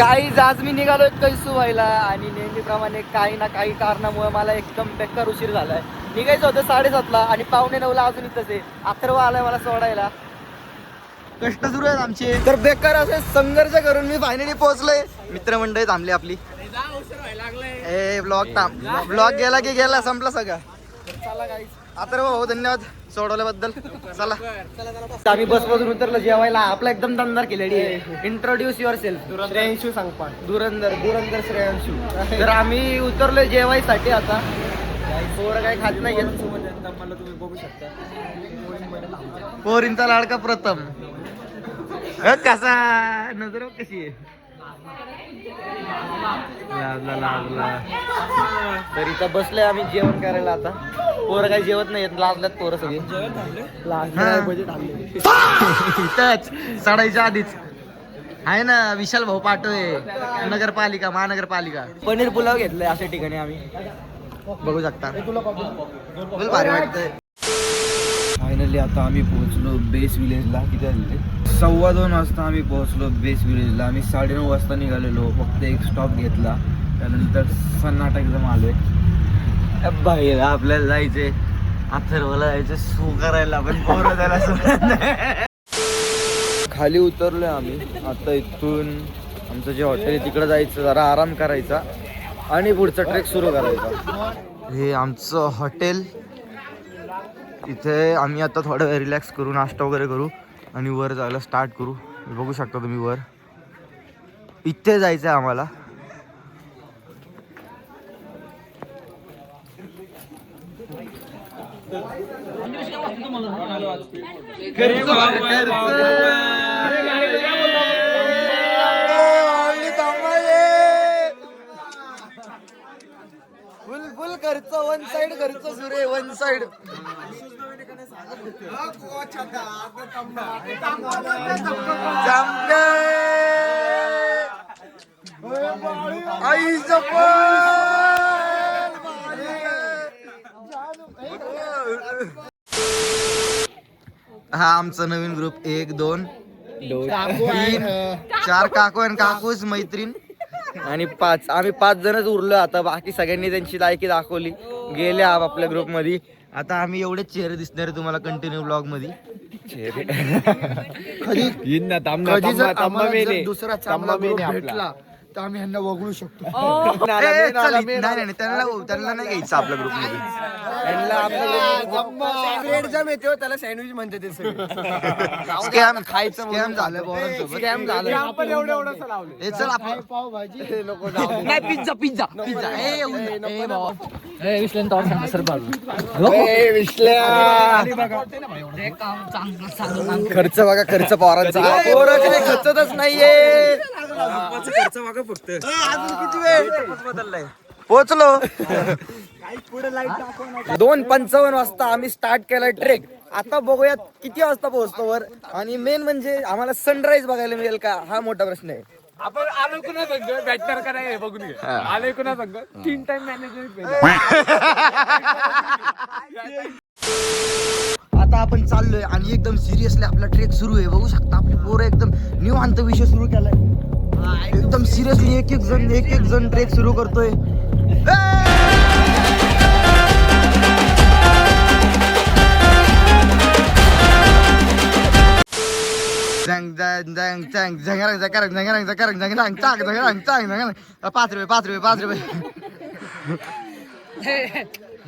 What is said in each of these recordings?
काही आज मी निघालोय कैसू व्हायला आणि नेहमीप्रमाणे काही ना काही कारणामुळे मला एकदम बेकार उशीर झालाय. निघायचं होतं 7:30ला आणि 8:45ला अजून इथंच आहे. अथर्व आलाय मला सोडायला. कष्ट सुरू आहेत आमचे. तर बेकार असे संघर्ष करून मी फायनली पोहोचलोय. मित्रमंडळी थांबली आपली. ब्लॉग गेला की गेला, संपला सगळा. चला गाईस, अथर्व भाऊ धन्यवाद सोडवल्याबद्दल. चला आम्ही बसमधून उतरलो जेवायला. आपला एकदम दमदार केलेली आहे. Introduce yourself. Shreyanshu Sangpan. धुरंधर श्रेयांशू. तर आम्ही उतरलोय जेवायसाठी. आता पोरं काही खात नाही मला तुम्ही बघू शकता. पोरींचा लाडका प्रथम कसा नजर कशी आहे. तर इथं बसलोय आम्ही जेवण करायला. आता पोरं काही जेवत नाही, लाजल्यात पोरं सगळी. इथंच चढायच्या आधीच आहे ना विशाल भाऊ पाटोय, महानगरपालिका पनीर पुलाव घेतलाय. अशा ठिकाणी आम्ही बघू शकता. फुल भारी वाटतंय. फायनली आता आम्ही पोहोचलो बेस विलेजला. किती वाजले? 2:15 वाजता आम्ही पोहोचलो बेस विलेजला. आम्ही 9:30 वाजता निघालेलो. फक्त एक स्टॉप घेतला, त्यानंतर सन्नाटा एकदम आलोय. बाहेर आपल्याला जायचंय, अथर्वला जायचं सू करायला, पण पोरं त्याला सोडत नाही. खाली उतरलोय आम्ही. आता इथून आमचं जे हॉटेल आहे तिकडे जायचं, जरा आराम करायचा आणि पुढचा ट्रेक सुरू करायचा. हे आमचं हॉटेल. इथे आम्ही आता थोडं वेळ रिलॅक्स करू, नाश्ता वगैरे करू आणि वर जायला स्टार्ट करू. बघू शकता तुम्ही वर. इथे जायचं आहे आम्हाला. फुल खर्च, वन साइड खर्च सुरे, वन साइड. हा आमचा नवीन ग्रुप. 1 2 3 4 काकू आणि काकूच मैत्रीण आणि 5 आम्ही 5 जणच उरलो. आता बाकी सगळ्यांनी त्यांची लायकी दाखवली, गेले आपल्या ग्रुप मध्ये. आता आम्ही एवढेच चेहरे दिसणार आहे तुम्हाला कंटिन्यू ब्लॉग मध्ये. दुसरा चांगला भेटला तर आम्ही ह्यांना वगळू शकतो. नाही त्यांना नाही घ्यायचं आपल्या ग्रुप मध्ये. त्याला सँडविच म्हणते ते स्कॅम खायचं झालं. स्कॅम झालं. चल पावभाजी नाही, पिझ्झा पिझ्झा पिझ्झा. खर्च बघा, खर्च पोरांचा. खर्चच नाहीये. खर्च बघा फक्त. अजून किती वेळ बदललाय. पोहोचलो. 2:55 वाजता आम्ही स्टार्ट केलाय ट्रेक. आता बघूयात किती वाजता पोहोचतो वर. आणि मेन म्हणजे आम्हाला सनराईज बघायला मिळेल का, हा मोठा प्रश्न आहे. आपण आलो कुणा संघ बॅटर कराय बघून घ्या. आलोय कुणा संघ 3 टाइम मॅनेजमेंट. आता आपण चाललोय आणि एकदम सिरियसली आपला ट्रेक सुरू आहे. बघू शकता आपली पोरं एकदम निवांत विषय सुरू केलाय. एकदम सिरियसली एक एक जण ट्रेक सुरू करतोय.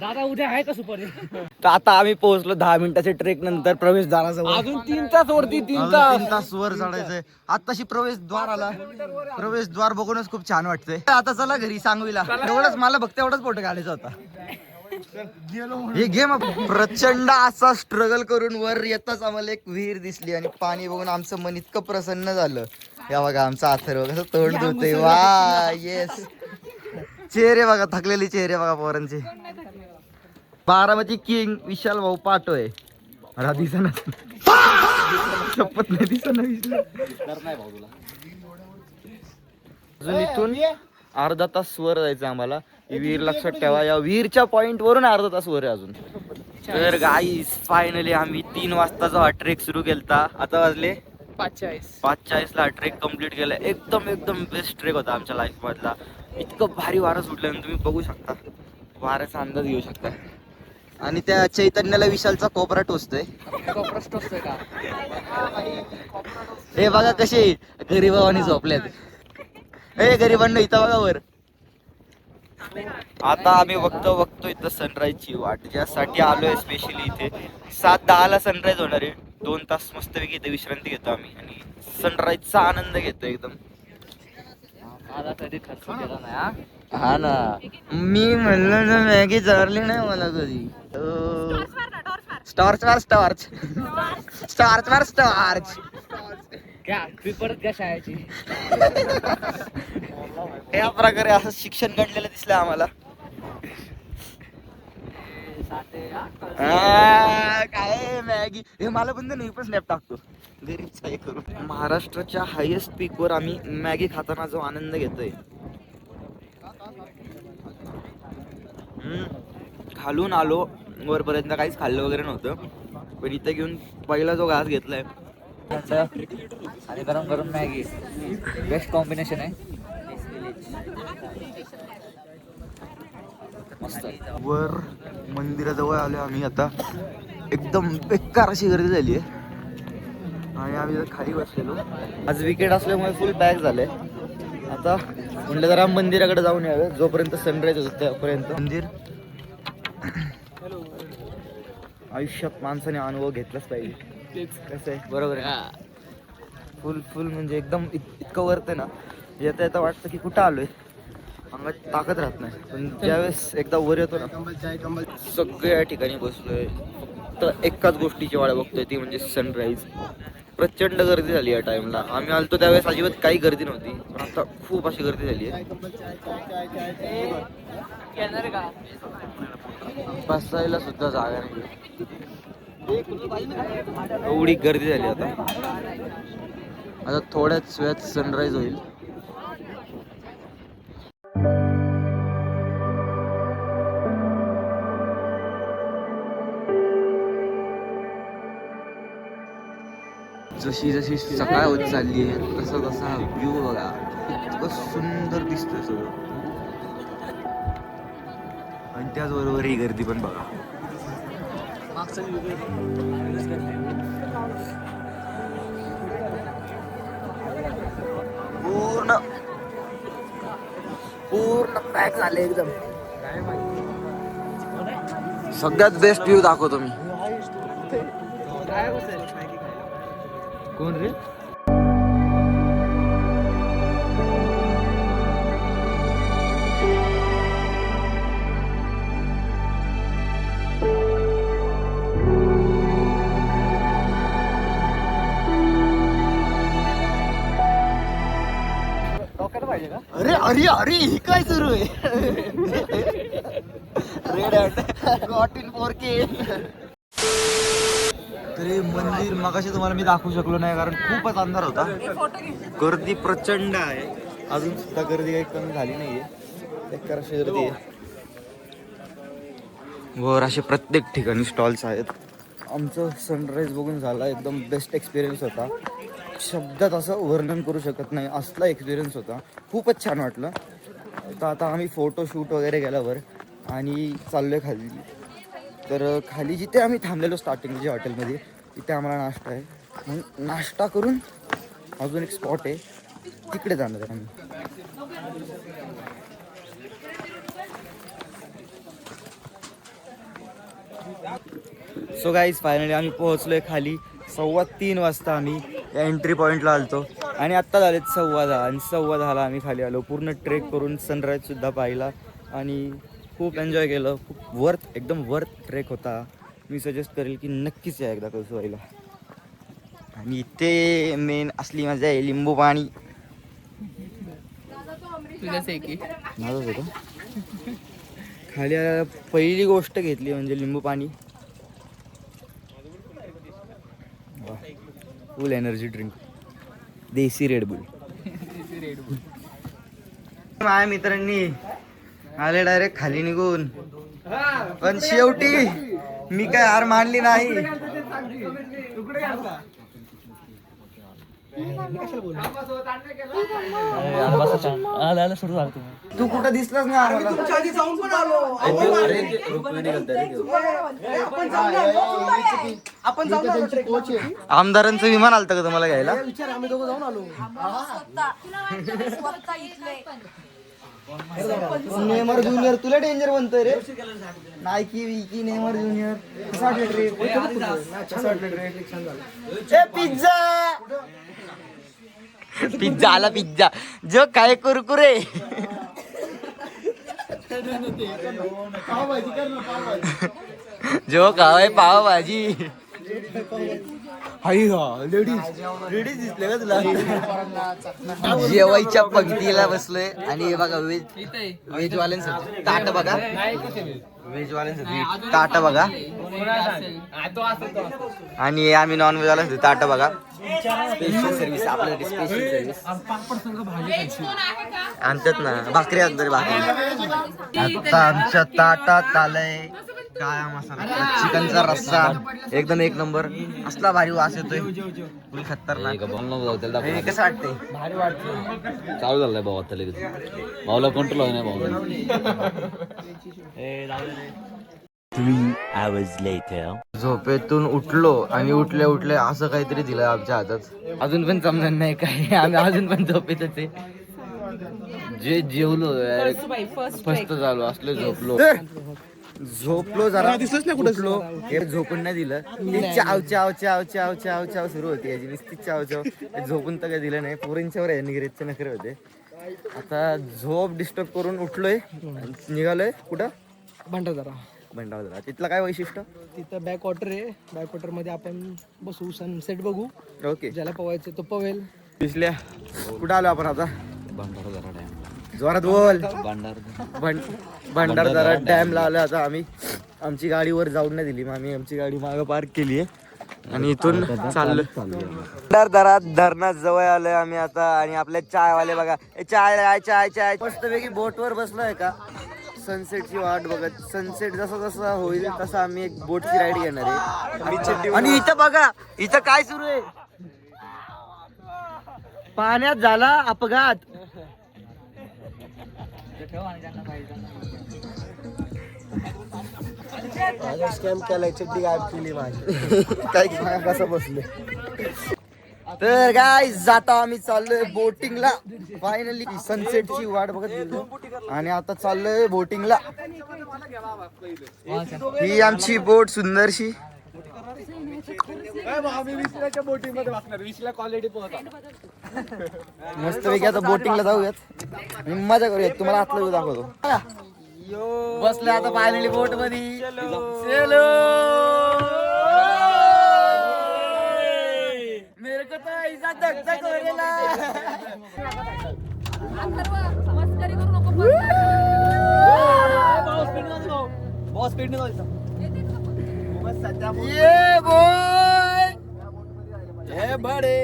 दादा उद्या आहे का सुपर? तर आता आम्ही पोहोचलो 10 मिनिटाच्या ट्रेक नंतर प्रवेशद्वाराजवळ. अजून 3 तास वरती 3 तास वर चढायचंय. आताशी प्रवेशद्वार आला. प्रवेशद्वार बघूनच खूप छान वाटतंय. आता चला घरी सांगवीला. एवढंच मला फक्त एवढाच फोटो काढायचा होता. हे गेम प्रचंड असा स्ट्रगल करून वर येताच आम्हाला एक विहीर दिसली आणि पाणी बघून आमचं मन इतकं प्रसन्न झालं. या बघा आमचा अथर्व कसं तोंड धुतोय. वा येस. चेहरे बघा, थकलेले चेहरे बघा पोरांचे. बारामती किंग विशाल भाऊ पाटोय. दिसना शपथ नाही दिसना. अजून इथून अर्धा तास वर जायचं आम्हाला. ही विहीर लक्षात ठेवा. या विहीरच्या पॉइंट वरून अर्धा तास वर आहे अजून. तर गाईस फायनली आम्ही 3 वाजताचा हा ट्रेक सुरू केलता. आता वाजले 5:40ला ट्रेक कम्प्लीट केला. एकदम एकदम बेस्ट ट्रेक होता आमच्या लाईफ मधला. इतकं भारी वारं सुटलं तुम्ही बघू शकता, वाऱ्याचा अंदाज घेऊ शकता. आणि त्या चैतन्याला विशालचा कोपरा टोचतोय. का हे बघा कसे गरीबावानी झोपल्यात. हे गरीबांना इथं बघा वर. आता आम्ही बघतो इथं सनराईजची वाट, ज्यासाठी आलोय स्पेशली. इथे 7:10ला सनराईज होणार आहे. 2 तास मस्तपैकी इथे विश्रांती घेतो आम्ही आणि सनराईजचा आनंद घेतो एकदम. कधी खर्च केला नाही. हा ना, मी म्हणलं ना मॅगी चारली नाही मला कधी. स्टॉर्च वर स्टॉर्च, स्टॉर्च वर स्टॉर्च. परत काय शाळेची. या प्रकारे असं शिक्षण घडलेलं दिसलं आम्हाला. काय मॅगी हे मला पण नाही, पण स्नॅप टाकतो गरीबचा हे करून. महाराष्ट्राच्या हायेस्ट पीक वर आम्ही मॅगी खाताना जो आनंद घेतोय. खालून आलो वरपर्यंत काहीच खाल्लं वगैरे नव्हतं, पण इथं घेऊन पहिला जो घास घेतलाय आणि गरम गरम मॅगी बेस्ट कॉम्बिनेशन आहे. मस्त. वर मंदिराजवळ आलो आम्ही आता. एकदम बेकार अशी गर्दी झाली आहे आणि आम्ही जर खाली बसलेलो. आज विकेट असल्यामुळे फुल पॅक झालंय. आता म्हणलं जरा मंदिराकडे जाऊन यावं, जोपर्यंत सनराईज होतो त्यापर्यंत. मंदिर आयुष्यात माणसाने अनुभव घेतलाच पाहिजे. कसं आहे बरोबर आहे. फुल म्हणजे एकदम इतकं वरत आहे ना, येता येता वाटतं की कुठं आलोय, अंगात ताकद राहत नाही. पण ज्यावेळेस एकदा वर येतो ना, सगळ्या ठिकाणी बसलोय, फक्त एकाच गोष्टीची वाट बघतोय, ती म्हणजे सनराईज. प्रचंड गर्दी झाली या टाइमला. आम्ही आलतो त्यावेळेस अजिबात काही गर्दी नव्हती, पण आता खूप अशी गर्दी झाली आहे. बसायला सुद्धा जागा नाही, एवढी गर्दी झाली. आता थोड्याच वेळात सनराईज होईल. जशी जशी सकाळ होत चालली आहे तसा तसा व्ह्यू बघा, इतकं सुंदर दिसतोय सगळं. आणि त्याचबरोबर ही गर्दी पण बघा. पूर्ण पूर्ण पॅक झाले एकदम. सगळ्यात बेस्ट व्ह्यू दाखवतो मी. कोण रे? अरे अरे अरे हे काय सुरू आहे? Red hat got in 4K. तरी मंदिर मगाशी तुम्हाला मी दाखवू शकलो नाही, कारण खूपच अंधार होता. गर्दी प्रचंड आहे, अजून सुद्धा गर्दी काही कमी झाली नाहीये. बेकार अशी गर्दी आहे. वर असे प्रत्येक ठिकाणी स्टॉल्स आहेत. आमचं सनराईज बघून झाला एकदम बेस्ट एक्सपिरियन्स होता. शब्दात असं वर्णन करू शकत नाही, असला एक्सपिरियन्स होता. खूपच छान वाटलं. तर आता आम्ही फोटोशूट वगैरे केल्यावर आणि चाललोय खाली. तर खाली जिथे आम्ही थांबलेलो स्टार्टिंग जे हॉटेलमध्ये, तिथे आम्हाला नाश्ता आहे. मग नाश्ता करून अजून एक स्पॉट आहे, तिकडे जाणार आहे आम्ही. सो गाईज फायनली आम्ही पोहोचलोय खाली. 3:15 वाजता आम्ही या एंट्री पॉईंटला आलतो आणि आत्ता झालेत 10:15 आणि 10:15ला आम्ही खाली आलो. पूर्ण ट्रेक करून सनराईजसुद्धा पाहिला आणि खूप एन्जॉय केलं. खूप एकदम वर्थ ट्रेक होता. मी सजेस्ट करेल की नक्कीच या एकदा कळसूबाईला. आणि इथे मेन असली मजा आहे लिंबू पाणी. माझंच होतं. खाली पहिली गोष्ट घेतली म्हणजे लिंबू पाणी. फुल एनर्जी ड्रिंक, देसी रेडबुल. माझ्या मित्रांनी आले डायरेक्ट खाली निघून, पण शेवटी मी काय हार मानली नाही. तू कुठं दिसलास ना आम्हाला. आमदारांचं विमान आलतं का तुम्हाला घ्यायला? नेमर ज्युनियर तुला डेंजर बनतोय रे. नायकी विकी नेमर ज्युनियर कसं वाटलं रे? कसं वाटलं रे? ए पिझ्झा पिझ्झा आला पिझ्झा जो काय कुरकुरे. जो खावाय पाव भाजी. लेडीज दिसले का तुला? जेवायच्या पंक्तीला बसलोय आणि हे बघा व्हेज वाल्यांसाठी ताट बघा. व्हेज वाल्यांसाठी ताट बघा आणि आम्ही नॉन व्हेज वाल्यांसाठी ताट बघा. स्पेशल सर्व्हिस आपल्यासाठी स्पेशल सर्व्हिस आणतात ना. भाकरी आणतात भाकरी. आता आमच्या ताटात आलंय काळा मसाला चिकनचा रस्सा एकदम एक नंबर. असला भारी वास येतोय फुल खतरनाक. कसं वाटतंय? भारी वाटतंय. चालू झालंय भाऊ आता लगेच. भाऊला कंट्रोल आहे ना भाऊ. 3 hours later. झोपेतून उठलो आणि उठल्या उठल्या असं काहीतरी दिलं आमच्या हातात. अजून पण समजत नाही काय. आम्ही अजून पण झोपेतच आहे. जे जेवलो फस्त झालो असले झोपलो जरा उठलो. हे झोपून नाही दिलं. ती चाव चाव चाव चाव चाव चाव सुरू होती याची नुसती चाव चाव. झोपून तर काय दिलं नाही. पोरींच्यावर आहे निगरेजचे नखरे होते. आता झोप डिस्टर्ब करून उठलोय निघालोय कुठं? भंडारदरा. तिथलं काय वैशिष्ट्य? तिथं बॅक वॉटर आहे. बॅक वॉटर मध्ये आपण बसू सनसेट बघू. ओके ज्याला पवायचं तो पवेल. दिसल्या कुठं आलो आपण आता? भंडारदरा डॅम. जोरात बोल. भंडार भंडारदरा डॅमला आलो आता आम्ही. आमची गाडी वर जाऊन नाही दिली. मग आम्ही आमची गाडी मागं पार्क केली आहे आणि इथून चाललो. भंडारदरा धरणात जवळ आलोय आम्ही आता. आणि आपले चायवाले बघा चाय चाय चाय मस्तपैकी बोटवर बसलोय का सनसेटची वाट बघत. सनसेट जसा जसा होईल तसा आम्ही एक बोटची राईड घेणार आहे. आणि इथं बघा इथं काय सुरू आहे. पाण्यात झाला अपघात. स्कॅम केलाय. चड्डी गायब केली माझी. काय कसं बसले. तर काय जाता आम्ही चाललोय बोटिंगला. फायनली सनसेटची वाट बघत गेलो आणि आता चाललोय बोटिंगला. ही आमची बोट सुंदरशी. मस्त पैकी आता बोटिंगला जाऊयात. मजा करूयात. तुम्हाला आतलं व्ह्यू दाखवतो. बसले आता फायनली बोट मध्ये. चलो मेरे को तो ऐसा धक-धक हो रेला. ये बोय ये बडे.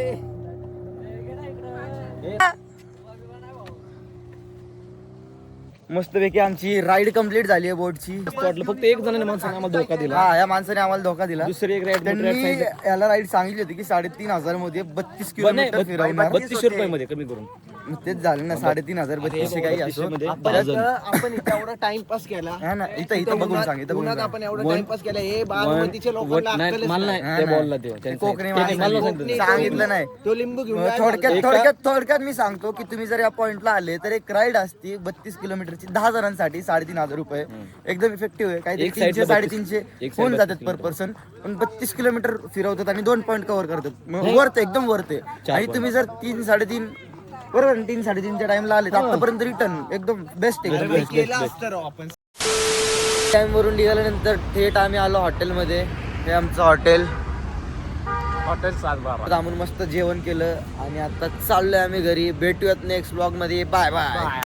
मस्तपैकी आमची राईड कंप्लीट झाली आहे बोटची. फक्त एक जणांनी माणसाने आम्हाला धोका दिला. हा या माणसाने आम्हाला धोका दिला. दुसरी एक राईड त्यांनी याला राईड सांगितली होती की 3,500 मध्ये 32 किलोमीटर फिरवणार. 3200 रुपये मध्ये कमी करून. मग तेच झालं ना 3,500 3200 काही असो. आपण इथे एवढा टाइमपास केला. हा ना इथं इथं बघून सांग. इथं बघून आपण एवढा टाइमपास केला. हे बारामतीच्या लोकांना कोकणी सांगितलं नाही. तो लिंबू घेऊन थोडक्यात मी सांगतो की तुम्ही जर या पॉइंटला आले तर एक राईड असते 32 किलोमीटरची 10 जणांसाठी 3,500 रुपये. एकदम इफेक्टिव्ह आहे. काहीतरी 300-350 होऊन जातात पर पर्सन. पण 32 किलोमीटर फिरवतात आणि 2 पॉइंट कव्हर करतात. वरते एकदम वरते. आणि तुम्ही जर 3-3.5 बरोबर 3-3.5च्या टाइमला आले तर आतापर्यंत रिटर्न एकदम बेस्ट आहे. टाइम वरून निघाल्यानंतर थेट आम्ही आलो हॉटेलमध्ये. हे आमचं हॉटेल थांबून मस्त जेवण केलं आणि आता चाललोय आम्ही घरी. भेटूयात नेक्स्ट व्लॉग मध्ये. Bye bye.